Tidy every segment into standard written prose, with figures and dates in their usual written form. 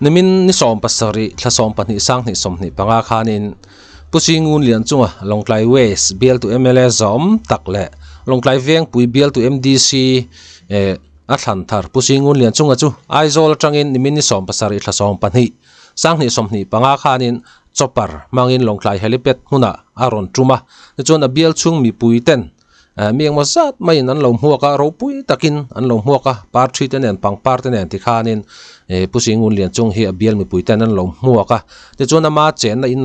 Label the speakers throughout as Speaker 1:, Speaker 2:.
Speaker 1: nimin ni som pasari thla som pani sang ni som ni panga khanin pusingun lian chunga longklai west bial to mla zom takle longklai veng pui bial to mdc a thlan thar pusingun lian chunga chu aizol tangin nimin ni som pasari thla som pani sang ni som ni panga khanin chopper mangin longklai helipad huna aron truma chon a bial chung mi pui ten miang ma zat mai nan lo huaka ro pui takin an lo huaka par thi ten en pang par ten en ti khanin pusingun lian chung hi a bial mi pui ten an lo huaka te chona ma chen na in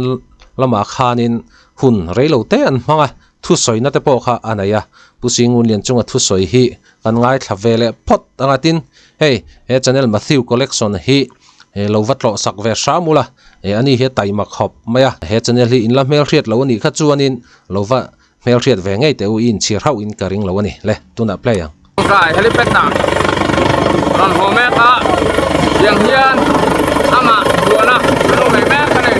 Speaker 1: lama khanin hun reilo te an hmanga thu soi na te po kha anaya pusingun lian chung a thu soi hi kan ngai thavele phot angatin hey he channel Matthew collection hi lo vatlo sak ve shamula ani he taima khop maya he channel hi in la mel riat lo ani kha chuanin lova mel riat ve ngei te u in chir hau in karing lo ani le tuna play ang
Speaker 2: kai helipad ta ron home ta yang hian ama duana lo me me kane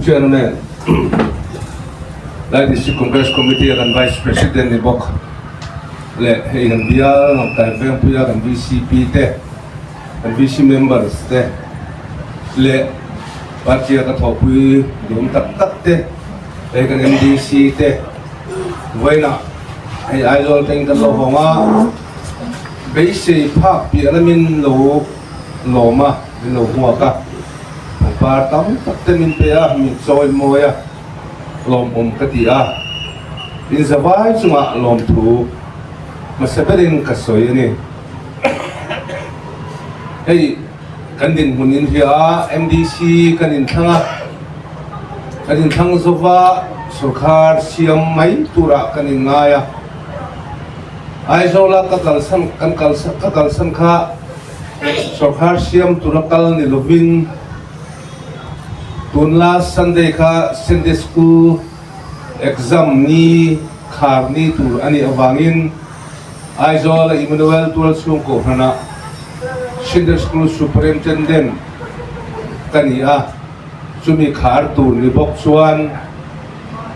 Speaker 3: Chairman, like the Congress Committee and Vice President ni bok, le yang biar nak tampil punya dan VCP te, dan VC members te, le parti akan topui dom tak te, dengan MDC te, wena, aizol tengah lohonga, basic pak biar min loma, lohonga partam tatemin pea mi soil moya lom katia in zawai cuma lom tu masaberin kasoy ni hey kandin hunin hiya MDC kanin thang zova sarkar siam mai tura kanin ngaya aizola kakalsan kha sarkar siam turakal ni lovin last Sunday ka Sunday school exam ni khar ni tur ani awangin aizol Emmanuel tual sung ko hana Sunday school superintendent kania sumi khar tur ni bok chuan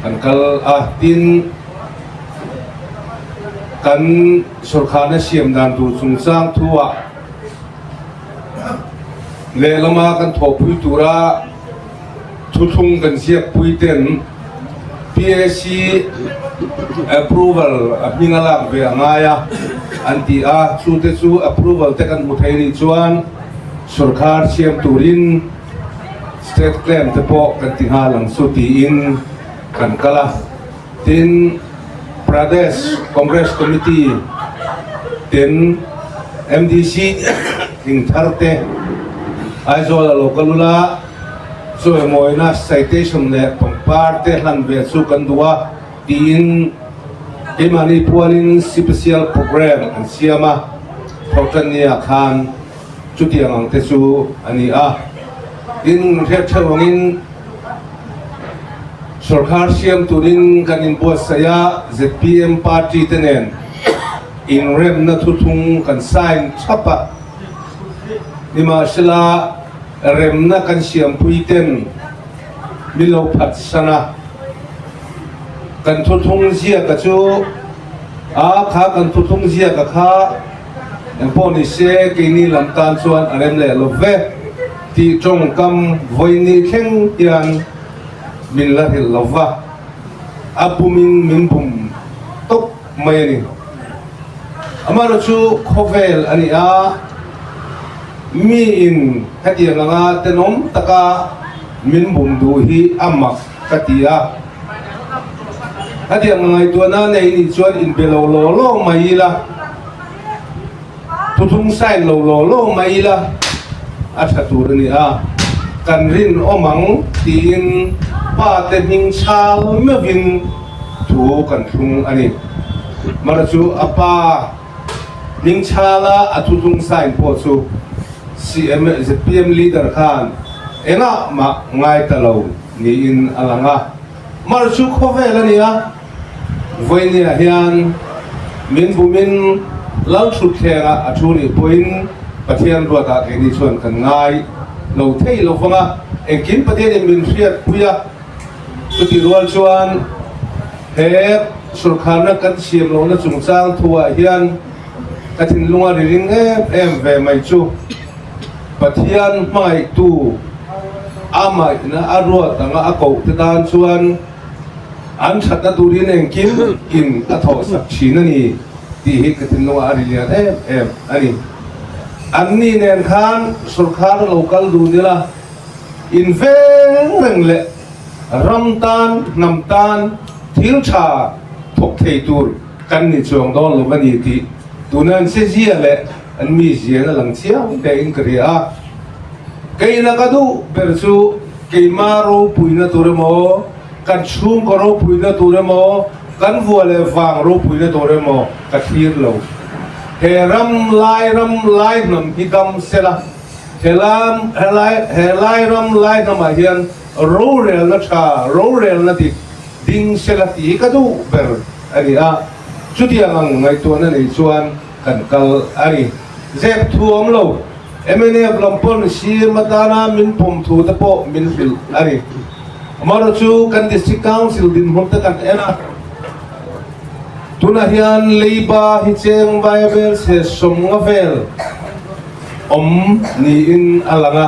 Speaker 3: kan kal tin kan sarkar na siam dan tu sungsang thuwa le lama kan thopui tura tutung kan siap puiten PSC approval mingalak be angaya anti su approval tekan muthai ni chuan sarkar siam turin state claim te po kan tingalang suti in kan kala tin Pradesh Congress Committee tin MDC in tharte aizola lokalula so moina citation le parte han ve su kandua tin imani pualin special program an siama protania khan chutiang ang tesu ani tin thewangin sarkar siam turin kanin buat saya ZPM party tenen in rem na tutung kan sign chapa ni masala remna kan siam puiten milo phat sana kan thuthung zia ka chu kha kan thuthung zia ka kha poni se ke ni lam tan chuan arem le love ti chong kam voini kheng tian min la hil lova abumin min bum tok mai ni amaro chu khovel ani a mi in hati nga tenom taka min bum du hi amak katia hati nga itu na nei ni chuan in belo lo lo mai la tutung sai lo lo lo mai la athatur ni a kan rin omang tin pa te ning chal me vin thu kan thung ani mara chu apa ning chala atutung sai po chu CM PM leader khan enga ma ngai talo ni in alanga mar chu khovel ani a voini a hian min bumin lau thu thera athuni poin pathian ruata ke ni chuan kan ngai lo thei lo fanga engkim pathian min riat puya tuti rual chuan he surkhana kan siam lo na chungchang thua hian katin lunga ring em ve mai chu pathian mai tu amai na arua tanga ako tedan chuan an thata turin engkim in atho sak chinani ti hi katin lunga arilian em ani anni nen khan surkhar local dunila in veng le ramtan namtan thilcha thok thei tur kan ni chuang don lo mani ti tunan se zia le an mi zia na lang chiang te in kriya kei na kadu bersu kei maro puina turemo kan chung ko ro puina turemo kan vuale wang ro puina turemo kathir lo he ram lai nam hidam sela helam helai ram lai nam hian ro rel na cha ro rel na ti ding sela ti kadu ber ani a chuti ang ngai to na nei chuan kan kal ani zep thuam lo MNF lampon si matana min pom thu ta po min fil ani amaro chu kan district council din hom ta kan ena tuna hian leiba hi cheng bible se somnga vel ni in alanga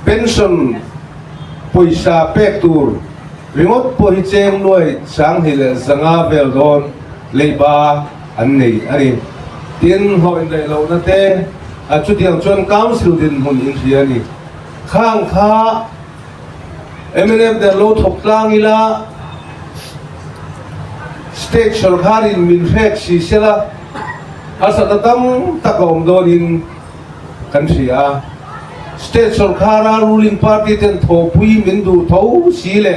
Speaker 3: pension poisa pek tur remote po hi cheng noi sang hile zanga vel don leiba an nei ani tin ho in dai lo na te a chu tiang chuan council din hun in hiani khang kha MNF de lo thok tlang ila state sarkar in min rek si sela asa tatam takom don in kan sia state sarkara ruling party ten tho pui min du tho si le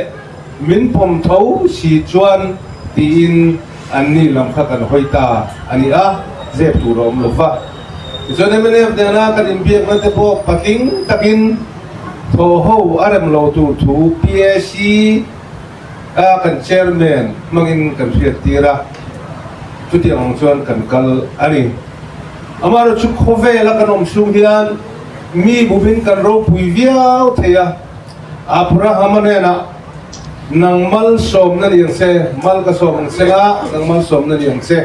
Speaker 3: min pom tho si chuan tin anni lam kha kan hoita ani a zep tu rom lo fa zone MNF de na kan imbiak na te po paking takin tho ho aram lo tu thu PSC kan chairman mangin kan fiat tira chuti ang chuan kan kal ani amaro chu khove la kan om sung hian mi bubin kan ro pui viau theya apura hamane na nang mal som na liang se mal ka som senga nang mal som na liang se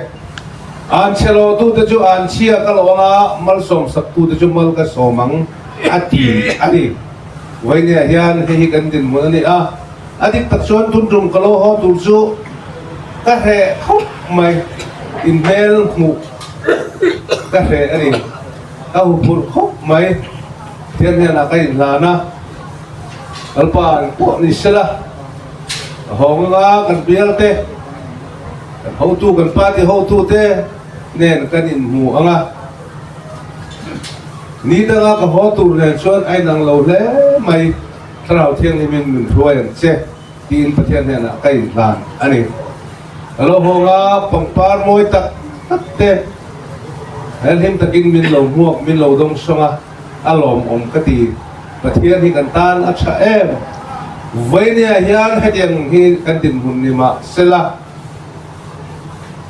Speaker 3: an chelo tu te chu an chia ka lo nga mal som sak tu te chu mal ka somang ati ani waine hian he hi kan din mo ni a adik tak chuan tun rum ka lo ho tur chu ka he khop mai in bel mu ka he ani au pur khop mai thian hian a kai la na alpan po ni sela hong nga kan bial te kan ho tu kan pa ti ho tu te nen kan in mu anga ni da nga ka ho tu nen chuan ai nang lo le mai thrau thiang ni min thuai an che tin pathian nen a kai lan ani alo ho nga pangpar moi tak te hel him takin min lo muak min lo dong songa alom om kati pathian hi kan tan a tha em vainia hian hetiang hi kan din hun ni ma sela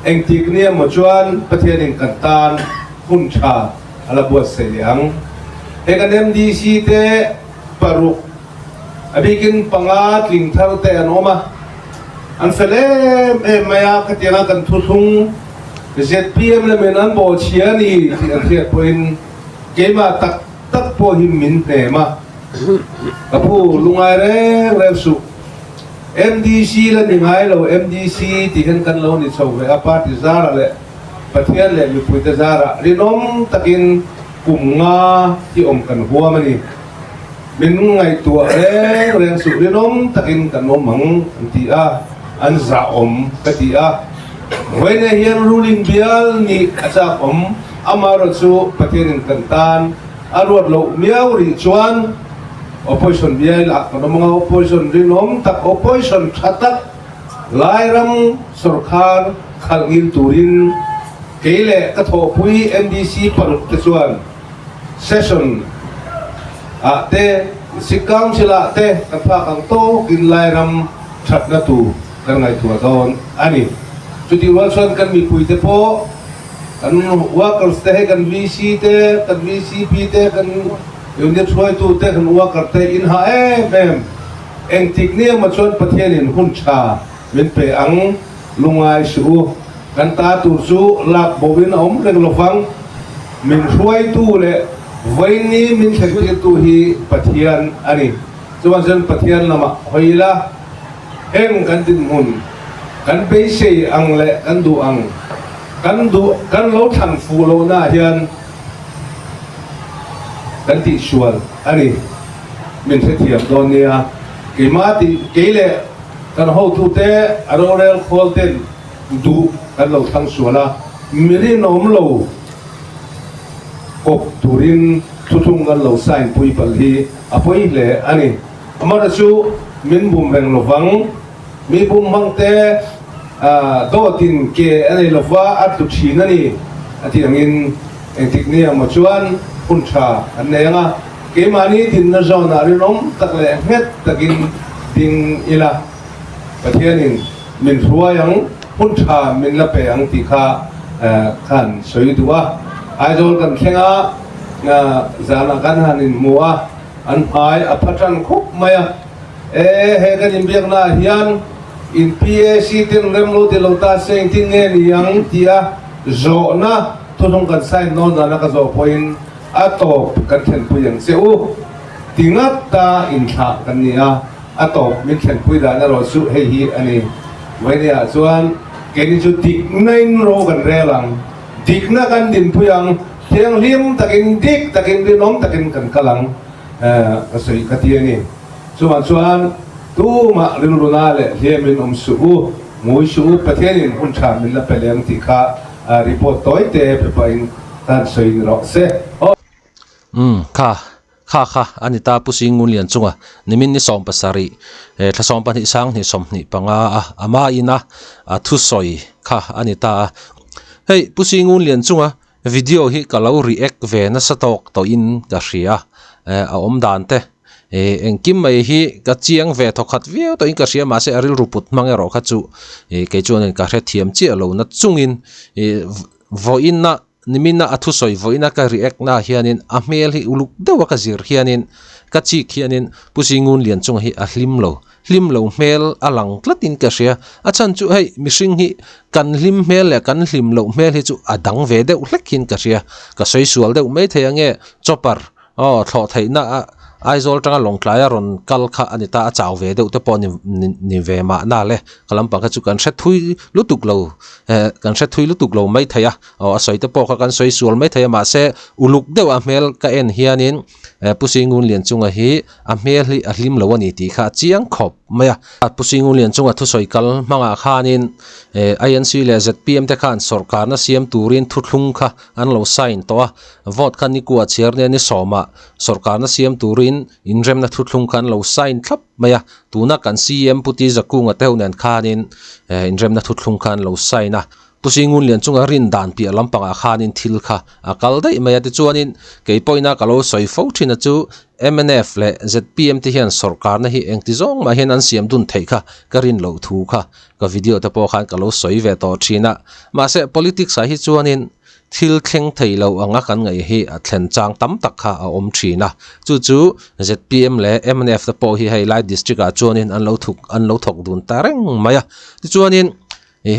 Speaker 3: eng tik ni mo chuan pathian in kan tan hun tha ala buat seliang he kan MDC te paruk abikin pangat ling thar te anoma an fele maya katianga kan thuthung ZPM le menan bo chiani ti an thiat poin kema tak po him min te ma kapu lungai re su MDC là những ai lâu MDC thì kan lâu ni sầu về apart zara le pathian le mi puita zara rinom takin kumnga ti kan huwa mani min ngai tua reng su rinom takin kan mang ti a an za ka ti a when hian ruling bial ni acha amaro chu pathian kan tan arwat lo miau ri chuan opposition bial ak no mga opposition rinom tak opposition thatak lairam sarkar khalgil turin keile ka tho pui MDC par te chuan session te sikam sila te kapha kang to kin lairam thatna tu kan ngai tu don ani chuti walson kan mi pui te po kan workers te kan VC te kan VCP te kan unit suai tu te kan worker te in ha mem eng tikne ma chuan pathian in hun cha min pe ang lungai su kan ta tu su lak bowin om leng lofang min suai tu le vaini min thakti tu hi pathian ani chuan jan pathian lama hoila eng kan tin mun kan be sei ang le kan du ang kan lo thang fu lo na hian kan ti sual ani min the thiam don nia ke ma ti ke le kan ho tu te arorel kholten du kan lo thang suala miri nom lo kop turin tutung kan lo sign pui pal hi apoi le ani amara chu min bum reng lovang mi bum hang te do tin ke ani lova at tu thina ni ati angin tikni ama chuan puncha annenga ke mani tin na zona rinom takle het takin ding ila pathianin min ruayang puncha min la pe ang tikha kan soidua aizol kan thenga zana kan hanin muwa an ai apatran khop maya he kan imbiak na hian in PAC tin remlo de lota seng tin nge ni yang tia zo na thong kan sai non na ka zo point atop kan then puyang seu tingat ta in tha kan nia atop min then pui da na ro su he hi ani wainia chuan keni chu tik nain ro kan relang dik na kan din puyang thiang lim takin dik takin rinom takin kan kalang kasoi katiani chuan tu ma riluna le hemin su mui su pathianin huncha min la peleng ti kha report toy te pepain tan soin ro se
Speaker 1: kha anita pusingun lian chunga nimin ni som pasari thla som pan hi sang ni som ni panga ama ina thu soi kha anita hei pusingun lian chunga video hi kalau react ve na satok to in ka ria a om dan te engkim mai hi ka chiang ve thokhat viau to in ka ria ma se aril ruput mange ro kha chu ke chuan ka hre thiam chi alo na chungin vo in na nimina athu soi voina ka react na hianin a mel hi uluk dewa ka zir hianin ka chi hianin pusingun lian chung hi a hlim lo mel alang tlatin ka ria a chan chu hei mihring hi kan hlim mel le kan hlim lo mel hi chu adang ve deuh hlekin ka ria ka soi sual deuh mai theyange chopper thlo theina aizol tanga longtlaya ron kalkha anita a chaw ve deuh te pon ni ve ma na le kalampang kha chu kan hre thui lutuk lo mai thaya a soi te po kha kan soi sual mai thaya ma se uluk deuh a mel ka en hianin pusingun lian chunga hi a mel hi a hlim lo ani ti kha chiang khop maya pusingun lian chunga thu soi kal manga khanin INC le ZPM te khan sarkar na siam turin thuthlung kha an lo sign to vote khan ni kuwa cherne ni soma sarkar na siam turin inrem na thuthlung khan lo sign thlap maya tuna kan CM puti zakunga teunen khanin inrem na thuthlung khan lo sign na pusingun lian chunga rin dan pi lampanga khanin thil kha akal dai maya ti chuanin keipoina kalo soi fo thina chu MNF le ZPM ti hian sarkar na hi engti zong ma hian an siam dun thei kha karin lo thu kha ka video te po khan kalo soi ve to thina ma se politics a hi chuanin thil thleng thei lo anga kan ngai hi a thlen chang tam tak kha a om thina chu ZPM le MNF te po hi highlight district a chuanin an lo thok dun tareng maya ti chuanin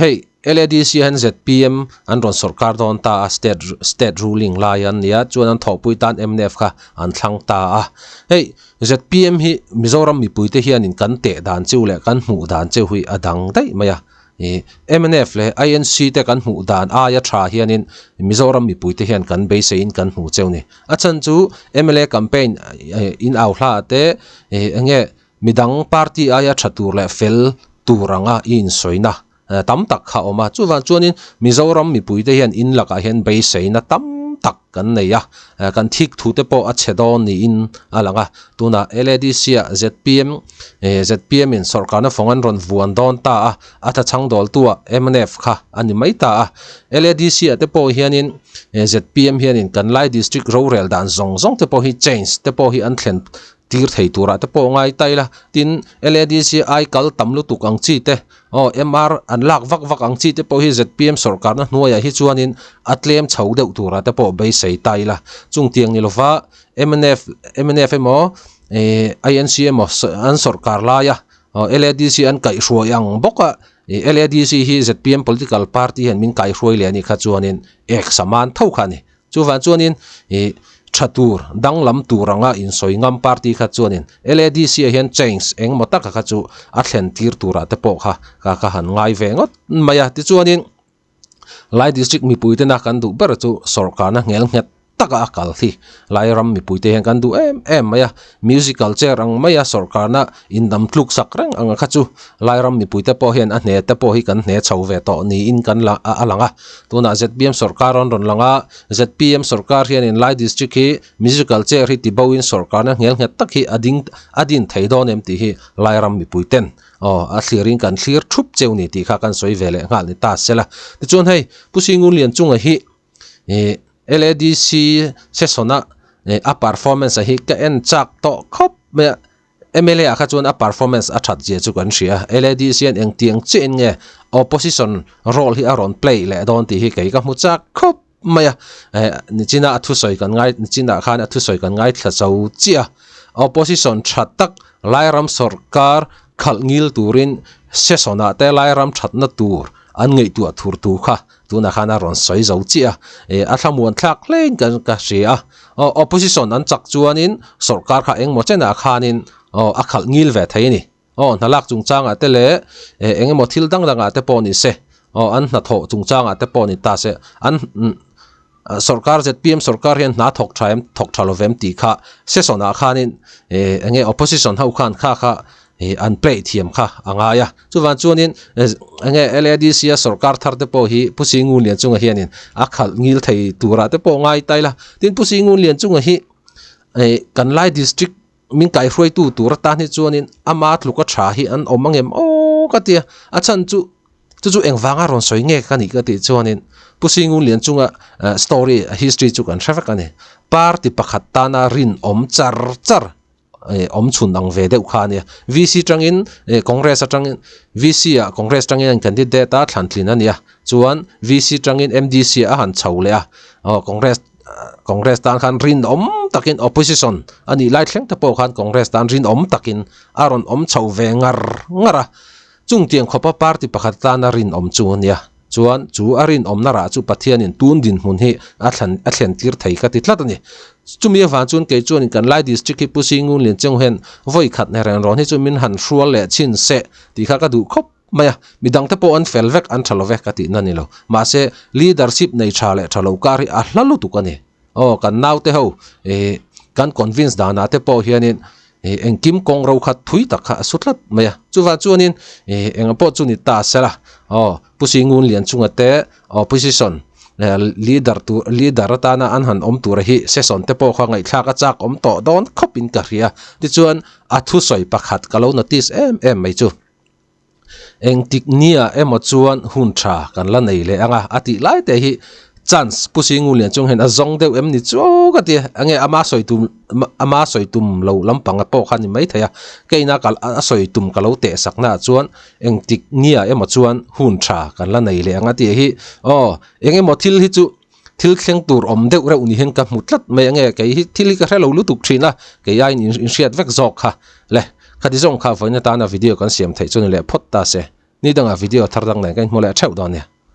Speaker 1: hei LADC han ZPM an ron sarkar don ta state ruling lion nia chuan an thopui tan MNF kha an thlang ta a hey ZPM hi Mizoram mi puite hian in kan te dan chu le kan hmu dan chu hui adang dai maya MNF le INC te kan hmu dan a ya tha hian in Mizoram mi puite hian kan be se in kan hmu cheu ni a chan chu MLA campaign in au hla te enge midang party a ya thatur le fel turanga in soina tam tak kha oma chuwan chuanin Mizoram mi puite hian in laka hian be seina tam tak kan nei a kan thik thu te po a chedon ni in alanga tuna LADC ZPM in sarkar na fongan ron vuan don ta a atha changdol tua MNF kha ani mai ta a LADC te po hianin ZPM hianin kan lai district rural dan zong te po hi change te po hi an thlen tir thei tura te po ngai taila tin LADC ai kal tamlu tuk ang chi te MR an lak vak ang chi te po hi ZPM sarkar na hnuaya hi chuanin atlem chho deuh tura te po be sei taila chung tiang ni lova MNF mo INC mo an sarkar la ya LADC an kai hruai ang boka LADC hi ZPM political party han min kai hruai le ani kha chuanin ek saman thau khani chuwan chuanin thatur danglam turanga in soingam party kha chuanin LADC hian change eng mota kha chu a thlen tir tura te po kha ka han ngai vengot maya ti chuanin lai district mi puite na kan du ber chu sarkar na ngel nget taka akal thi lai ram mi puite hian kan du em maya musical chair ang maya sarkar na indam tluk sakrang ang kha chu lai ram mi puite po hian a hne te po hi kan hne chho ve to ni in kan la alanga tuna ZPM sarkar ron langa ZPM sarkar hian in lai district hi musical chair hi ti bawin sarkar na ngel nget tak hi adin theidon em ti hi lai ram mi puiten a thlirin kan thlir thup cheu ni ti kha kan soi vele ngal ni ta sela ti chon hei pusingun lian chunga hi LADC sesona a performance hi ka en chak to khop me MLA kha chuan a performance a that je chu kan ria LADC en eng tiang chen nge opposition role hi aron play le don ti hi kai ka mu chak khop maya ni china athu soi kan ngai ni china khan athu soi kan ngai thla chau chia opposition thatak lairam sarkar khalngil turin sesona te lairam thatna tur an ngei tu athur tu kha tuna khana ron soi zo chia a thlamuan thlak len kan ka ria opposition an chak chuanin sarkar kha eng mo chena khanin a khal ngil ve theini nalak chung changa te le eng mo thil dang te poni se an na tho chung changa te poni ta se an sarkar ZPM sarkar hian na thok thalovem ti kha sesona khanin enge opposition hau khan kha an play thiam kha angaya chuwan chuanin enge LADC sarkar thar te po hi pusingun lian chunga hianin a khal ngil thei tura te po ngai taila tin pusingun lian chunga hi kan lai district min kai hroi tu tur ta ni chuanin ama thluka tha hi an omangem ka tia a chan chu engwanga ron soi nge ka ni ka ti chuanin pusingun lian chunga story history chu kan threfa ka ni party pakhat ta na rin om char om chun ang ve deuh kha ania VC tangin congress atangin VC a congress tangin candidate a thlantlin ania chuan VC tangin MDC a han chhole a congress tan khan rin om takin opposition ani lai thleng ta po khan congress tan rin om takin aron om chho ve ngara chung tiang khopa party pakhat tan rin om chu ania chuan chu arin om nara chu pathianin tun din hun hi a thlen tir thei ka ti thlat ani chumi van chun ke chuan kan lai district hi pusingun len cheng hen voi khat ne ren ron hi chu min han hrual le chin se ti kha ka du khop maya midang te po an felvek an thalovek ka ti nani lo ma se leadership nei thale thalo kari a hlalu tu kani kan nau te ho kan convince dana te po hianin engkim kong ro khat thui tak kha sutlat maya chuwa chuanin engapo chuni ta sela pusingun lian chunga te opposition leader ta na an han om tur hi session te po kha ngai thla ka chak om to don khopin ka ria ti chuan athu soi pakhat kalo notice em mai chu eng tik nia emo chuan hun tha kan la nei le anga ati lai te hi chance pusingun lian chung hen a zong deuh em ni chu ka ti ange ama soitum lo lampanga po khan ni mai thaya keina kal a soitum kalo te sakna chuan eng tik nia emo chuan hun tha kan la nei le anga ti hi enge mo thil hi chu thil thleng tur om deuh re uni hen ka mutlat mai ange ke hi thili ka hrelo lu tuk thina ke yain in riat vek zok kha le khati zong kha voina ta na video kan siam thei chun le phot ta se ni danga video thar dang nei kan mole cheu don ne